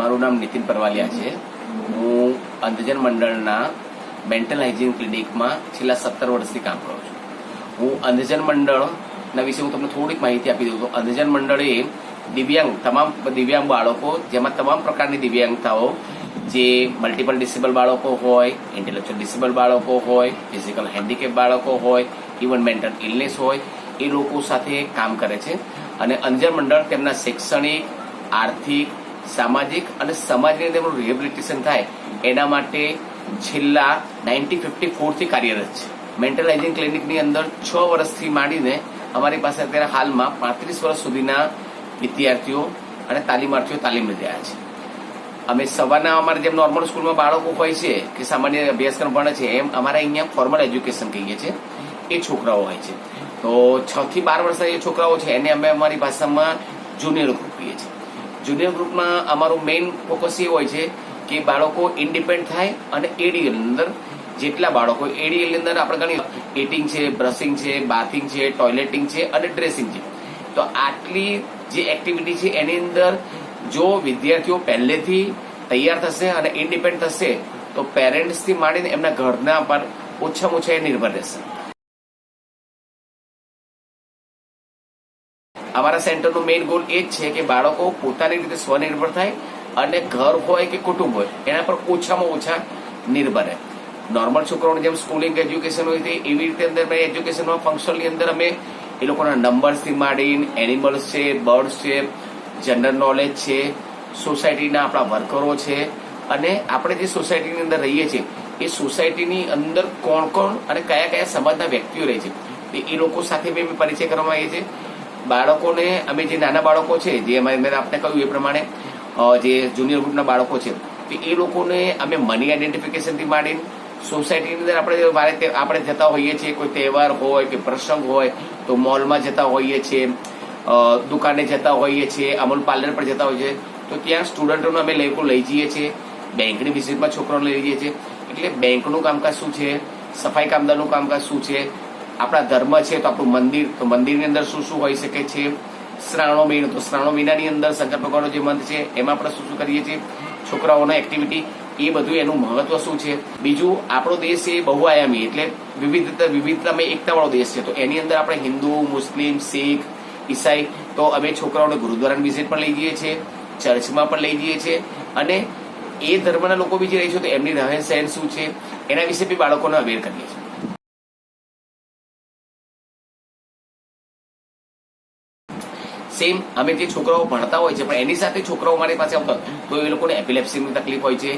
મારું નામ નીતિન પરવાલિયા છે. હું અંધજન મંડળના મેન્ટલ હાઇજીન ક્લિનિકમાં છેલ્લા 17 વર્ષથી કામ કરું છું. હું અંધજન મંડળના વિશે હું તમને થોડીક માહિતી આપી દઉં. તો અંધજન મંડળ એ તમામ દિવ્યાંગ બાળકો, જેમાં તમામ પ્રકારની દિવ્યાંગતાઓ, જે મલ્ટિપલ ડિસેબલ બાળકો હોય, ઇન્ટેલેક્ચ્યુઅલ ડિસેબલ બાળકો હોય, ફિઝિકલ હેન્ડીકેપ બાળકો હોય, ઇવન મેન્ટલ ઇલનેસ હોય, એ લોકો સાથે કામ કરે છે. અને અંધજન મંડળ તેમના શૈક્ષણિક, આર્થિક, સામાજિક અને સમાજની અંદર રિહેબિલિટેશન થાય એના માટે છેલ્લા 1954 થી કાર્યરત છે. મેન્ટલ હાઇજીન ક્લિનિકની અંદર 6 વર્ષથી માંડીને અમારી પાસે અત્યારે હાલમાં 35 વર્ષ સુધીના વિદ્યાર્થીઓ અને તાલીમાર્થીઓ તાલીમ લઈ રહ્યા છે. અમે સવારના અમારે જેમ નોર્મલ સ્કૂલમાં બાળકો હોય છે કે સામાન્ય અભ્યાસક્રમ ભણે છે, એમ અમારા અહીંયા ફોર્મલ એજ્યુકેશન કહીએ છીએ, એ છોકરાઓ હોય છે. તો 6 થી 12 વર્ષના જે છોકરાઓ છે એને અમે અમારી ભાષામાં જુનિયર ગ્રુપ કહીએ છીએ. જુનિયર ગ્રુપમાં અમારું મેઇન ફોકસ એ હોય છે કે બાળકો ઇન્ડિપેન્ડન્ટ થાય અને એડીએલ અંદર જેટલા બાળકો, એડીએલ અંદર આપણે ઘણી ઇટિંગ છે, બ્રશિંગ છે, બાથિંગ છે, ટોયલેટિંગ છે અને ડ્રેસિંગ છે. તો આટલી જે એક્ટિવિટી છે એની અંદર જો વિદ્યાર્થીઓ પહેલેથી તૈયાર થશે અને ઇન્ડિપેન્ડન્ટ થશે તો પેરેન્ટ્સથી માંડીને એમના ઘરના પર ઓછામાં ઓછા એ નિર્ભર રહેશે. અમારા સેન્ટરનો મેઇન ગોલ એ જ છે કે બાળકો પોતાની રીતે સ્વનિર્ભર થાય અને ઘર હોય કે કુટુંબ હોય એના પર ઓછામાં ઓછા નિર્ભર રહે. નોર્મલ છોકરાઓને જેમ સ્કૂલિંગ એજ્યુકેશન હોય છે એવી રીતે અંદર એજ્યુકેશનમાં ફંક્શનની અંદર અમે એ લોકોના નંબર્સથી માંડીને એનિમલ્સ છે, બર્ડ્સ છે, જનરલ નોલેજ છે, સોસાયટીના આપણા વર્કરો છે અને આપણે જે સોસાયટીની અંદર રહીએ છીએ એ સોસાયટીની અંદર કોણ કોણ અને કયા કયા સમાજના વ્યક્તિઓ રહે છે એ લોકો સાથે બી અમે પરિચય કરવામાં આવીએ છીએ. બાળકોને અમે જે નાના બાળકો છે, જે મેં આપને કહ્યું એ પ્રમાણે જે જુનિયર ગ્રુપના બાળકો છે એ લોકોને અમે મની આઈડેન્ટિફિકેશનથી માંડીને સોસાયટીની અંદર આપણે જતા હોઈએ છીએ, કોઈ તહેવાર હોય કે પ્રસંગ હોય તો મોલમાં જતા હોઈએ છીએ, દુકાને જતા હોઈએ છીએ, અમૂલ પાર્લર પર જતા હોઈએ છીએ, તો ત્યાં સ્ટુડન્ટોને અમે લોકો લઈ જઈએ છીએ. બેંકની વિઝિટમાં છોકરાઓને લઈ જઈએ છીએ. એટલે બેંકનું કામકાજ શું છે, સફાઈ કામદારનું કામકાજ શું છે, આપણા ધર્મ છે તો આપણું મંદિર, તો મંદિરની અંદર શું શું હોઈ શકે છે, શ્રાવણો મહિનો તો શ્રાવણો મહિનાની અંદર શંકર ભગવાનનો જે મંથ છે એમાં આપણે શું શું કરીએ છીએ, છોકરાઓના એક્ટિવિટી, એ બધું એનું મહત્વ શું છે. બીજું, આપણો દેશ એ બહુઆયામી એટલે વિવિધતામાં એકતાવાળો દેશ છે. તો એની અંદર આપણે હિન્દુ, મુસ્લિમ, શીખ, ઈસાઈ, તો અમે છોકરાઓને ગુરુદ્વારાની વિઝિટ પણ લઈ જઈએ છીએ, ચર્ચમાં પણ લઈ જઈએ છીએ અને એ ધર્મના લોકો બી જે રહે છે તો એમની રહેન સહેન શું છે એના વિશે બી બાળકોને અવેર કરીએ છીએ. સેમ અમે જે છોકરાઓ ભણતા હોય છે પણ એની સાથે છોકરાઓ મારી પાસે આવતા તો એ લોકોને એપિલેપ્સીની તકલીફ હોય છે,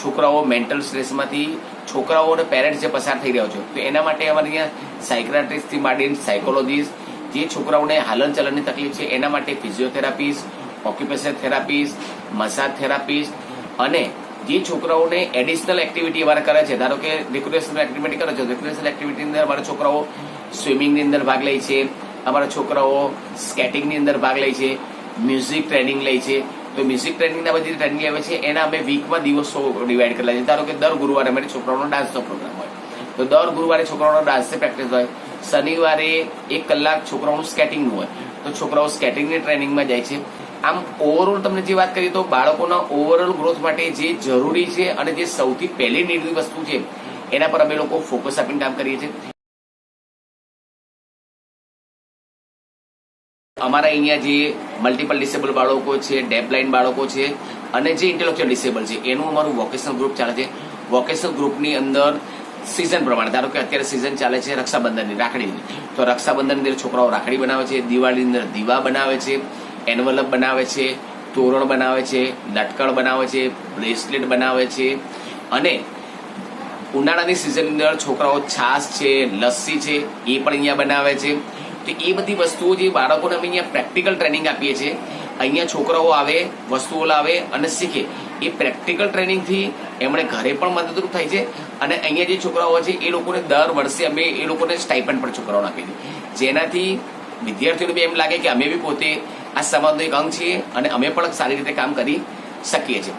છોકરાઓ મેન્ટલ સ્ટ્રેસમાંથી, છોકરાઓ અને પેરેન્ટ્સ જે પસાર થઈ રહ્યા છે તો એના માટે અમારે અહીંયા સાયક્રાટ્રિસ્ટથી માંડીને સાયકોલોજીસ્ટ, જે છોકરાઓને હાલન ચલનની તકલીફ છે એના માટે physiotherapist, occupational therapist, massage therapist અને જે છોકરાઓને એડિશનલ એક્ટિવિટી અમારે કરે છે, ધારો કે રિક્રિએશનલ એક્ટિવિટી કરે છે, રિક્રિએશનલ એક્ટિવિટીની અંદર અમારા છોકરાઓ સ્વિમિંગની અંદર ભાગ લે છે, અમારા છોકરાઓ સ્કેટિંગની અંદર ભાગ લે છે, મ્યુઝિક ટ્રેનિંગ લે છે. તો મ્યુઝિક ટ્રેનિંગના બધી ટ્રેનિંગ આવે છે એના અમે વીકમાં દિવસો ડિવાઈડ કરેલા છે. ધારો કે દર ગુરુવારે અમારે છોકરાઓનો ડાન્સનો પ્રોગ્રામ હોય તો દર ગુરુવારે છોકરાઓનો ડાન્સની પ્રેક્ટિસ હોય, શનિવારે 1 કલાક છોકરાઓનું સ્કેટિંગનું હોય તો છોકરાઓ સ્કેટિંગની ટ્રેનિંગમાં જાય છે. આમ ઓવરઓલ તમને જે વાત કરીએ તો બાળકોના ઓવરઓલ ગ્રોથ માટે જે જરૂરી છે અને જે સૌથી પહેલી નીડની વસ્તુ છે એના પર અમે લોકો ફોકસ આપીને કામ કરીએ છીએ. અમારા અહીંયા જે મલ્ટિપલ ડિસેબલ બાળકો છે, ડેફ બ્લાઇન્ડ બાળકો છે અને જે ઇન્ટેલેક્ચ્યુઅલ ડિસેબલ છે એનું અમારું વોકેશનલ ગ્રુપ ચાલે છે. વોકેશનલ ગ્રુપની અંદર સિઝન પ્રમાણે, ધારો કે અત્યારે સિઝન ચાલે છે રક્ષાબંધનની, રાખડીની, તો રક્ષાબંધનની અંદર છોકરાઓ રાખડી બનાવે છે, દિવાળીની અંદર દીવા બનાવે છે, એન્વલપ બનાવે છે, તોરણ બનાવે છે, લટકણ બનાવે છે, બ્રેસલેટ બનાવે છે અને ઉનાળાની સિઝનની અંદર છોકરાઓ છાશ છે, લસ્સી છે એ પણ અહીંયા બનાવે છે. તો એ બધી વસ્તુઓ જે બાળકોને અમે અહીંયા પ્રેક્ટિકલ ટ્રેનિંગ આપીએ છીએ, અહીંયા છોકરાઓ આવે, વસ્તુઓ લાવે અને શીખે. એ પ્રેક્ટિકલ ટ્રેનિંગથી એમણે ઘરે પણ મદદરૂપ થાય છે અને અહીંયા જે છોકરાઓ છે એ લોકોને દર વર્ષે અમે એ લોકોને સ્ટાઇપન્ડ પણ છોકરાઓને આપીએ છીએ, જેનાથી વિદ્યાર્થીઓને બી એમ લાગે કે અમે બી પોતે આ સમાજનો એક અંગ છીએ અને અમે પણ સારી રીતે કામ કરી શકીએ છીએ.